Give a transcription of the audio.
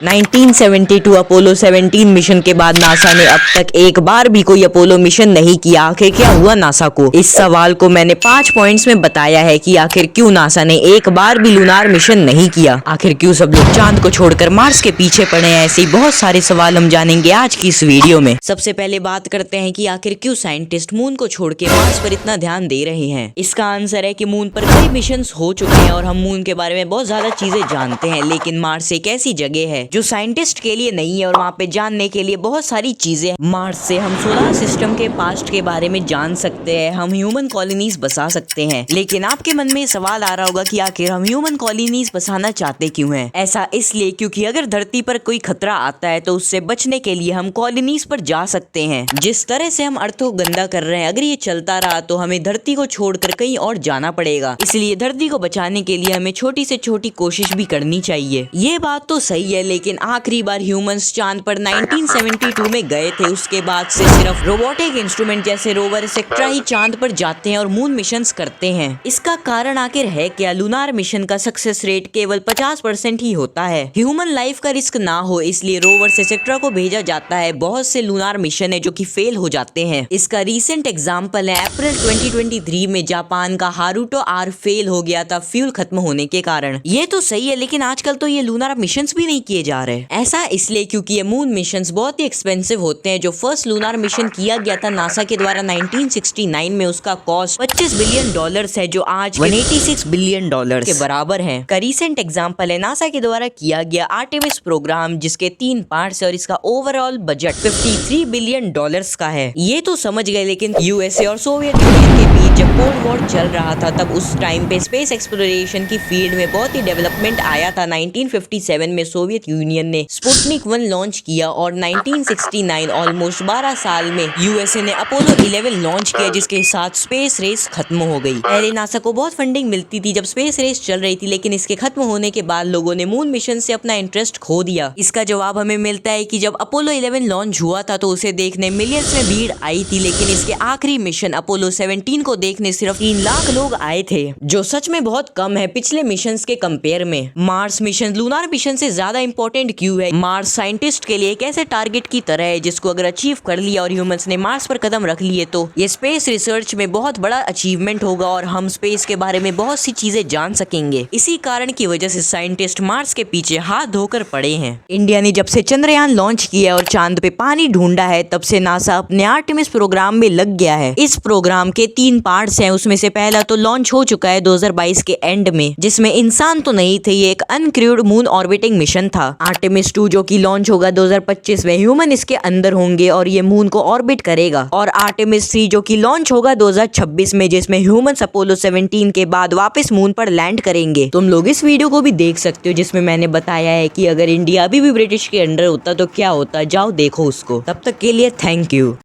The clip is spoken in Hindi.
1972 अपोलो 17 मिशन के बाद नासा ने अब तक एक बार भी कोई अपोलो मिशन नहीं किया। आखिर क्या हुआ नासा को? इस सवाल को मैंने 5 पॉइंट्स में बताया है कि आखिर क्यों नासा ने एक बार भी लूनार मिशन नहीं किया, आखिर क्यों सब लोग चांद को छोड़कर मार्स के पीछे पड़े हैं। ऐसे ही बहुत सारे सवाल हम जानेंगे आज की इस वीडियो में। सबसे पहले बात करते हैं कि आखिर क्यों साइंटिस्ट मून को छोड़ के मार्स पर इतना ध्यान दे रहे हैं। इसका आंसर है कि मून पर कई मिशन हो चुके हैं और हम मून के बारे में बहुत ज्यादा चीजें जानते हैं, लेकिन मार्स एक ऐसी जगह है जो साइंटिस्ट के लिए नहीं है और वहाँ पे जानने के लिए बहुत सारी चीजें। मार्स से हम सोलर सिस्टम के पास्ट के बारे में जान सकते हैं, हम ह्यूमन कॉलोनीज बसा सकते हैं। लेकिन आपके मन में सवाल आ रहा होगा कि आखिर हम ह्यूमन कॉलोनीज बसाना चाहते क्यों हैं? ऐसा इसलिए क्योंकि अगर धरती पर कोई खतरा आता है तो उससे बचने के लिए हम कॉलोनीज पर जा सकते हैं। जिस तरह से हम अर्थ को गंदा कर रहे हैं, अगर ये चलता रहा तो हमें धरती को छोड़कर कहीं और जाना पड़ेगा। इसलिए धरती को बचाने के लिए हमें छोटी से छोटी कोशिश भी करनी चाहिए। ये बात तो सही है, लेकिन आखिरी बार ह्यूमंस चांद पर 1972 में गए थे। उसके बाद से सिर्फ रोबोटिक इंस्ट्रूमेंट जैसे रोवर एक्सेट्रा ही चांद पर जाते हैं और मून मिशंस करते हैं। इसका कारण आखिर है क्या? लूनार मिशन का सक्सेस रेट केवल 50% ही होता है। ह्यूमन लाइफ का रिस्क ना हो इसलिए रोवर एक्सेट्रा को भेजा जाता है। बहुत से लूनार मिशन है जो कि फेल हो जाते हैं। इसका रीसेंट एग्जाम्पल है अप्रैल 2023 में जापान का हारुटो आर फेल हो गया था फ्यूल खत्म होने के कारण। ये तो सही है, लेकिन आजकल तो ये लूनार मिशंस भी नहीं किए जा रहे। ऐसा इसलिए क्योंकि ये मून मिशंस बहुत ही एक्सपेंसिव होते हैं। जो फर्स्ट लूनार मिशन किया गया था नासा के द्वारा 1969 में, उसका कॉस्ट $25 बिलियन है, जो आज $186 बिलियन के बराबर है। का रीसेंट एग्जाम्पल है नासा के द्वारा किया गया आर्टेमिस प्रोग्राम, जिसके 3 पार्ट्स है और इसका ओवरऑल बजट $53 बिलियन का है। ये तो समझ गए, लेकिन यूएसए और सोवियत यूनियन के बीच जब कोल्ड वॉर चल रहा था तब उस टाइम पे स्पेस एक्सप्लोरेशन की फील्ड में बहुत ही डेवलपमेंट आया था। 1957 में सोवियत यूनियन ने स्पुतनिक 1 लॉन्च किया और 1969 ऑलमोस्ट 12 साल में यूएसए ने अपोलो 11 लॉन्च किया, जिसके साथ स्पेस रेस खत्म हो गई। पहले नासा को बहुत फंडिंग मिलती थी जब स्पेस रेस चल रही थी, लेकिन इसके खत्म होने के बाद लोगों ने मून मिशन से अपना इंटरेस्ट खो दिया। इसका जवाब हमें मिलता है कि जब अपोलो 11 लॉन्च हुआ था तो उसे देखने मिलियंस में भीड़ आई थी, लेकिन इसके आखिरी मिशन अपोलो 17 को देखने सिर्फ 3 लाख लोग आए थे, जो सच में बहुत कम है पिछले मिशन के कंपेयर में। मार्स मिशन लूनार मिशन से ज्यादा इंपॉर्टेंट क्यों है? मार्स साइंटिस्ट के लिए एक ऐसे टारगेट की तरह है जिसको अगर अचीव कर लिया और ह्यूमंस ने मार्स पर कदम रख लिए तो ये स्पेस रिसर्च में बहुत बड़ा अचीवमेंट होगा और हम स्पेस के बारे में बहुत सी चीजें जान सकेंगे। इसी कारण की वजह से साइंटिस्ट मार्स के पीछे हाथ धोकर पड़े हैं। इंडिया ने जब से चंद्रयान लॉन्च किया और चांद पे पानी ढूंढा है, तब से नासा अपने आर्टेमिस प्रोग्राम में लग गया है। इस प्रोग्राम के 3 पार्ट्स हैं, उसमें से पहला तो लॉन्च हो चुका है 2022 के एंड में, जिसमें इंसान तो नहीं थे, ये एक अनक्रूड मून ऑर्बिटिंग मिशन था। आर्टेमिस 2 जो कि लॉन्च होगा 2025 में, ह्यूमन इसके अंदर होंगे और ये मून को ऑर्बिट करेगा। और आर्टेमिस 3 जो कि लॉन्च होगा 2026 में, जिसमें ह्यूमंस अपोलो 17 के बाद वापस मून पर लैंड करेंगे। तुम लोग इस वीडियो को भी देख सकते हो जिसमें मैंने बताया है कि अगर इंडिया अभी भी ब्रिटिश के अंडर होता तो क्या होता। जाओ देखो उसको। तब तक के लिए थैंक यू।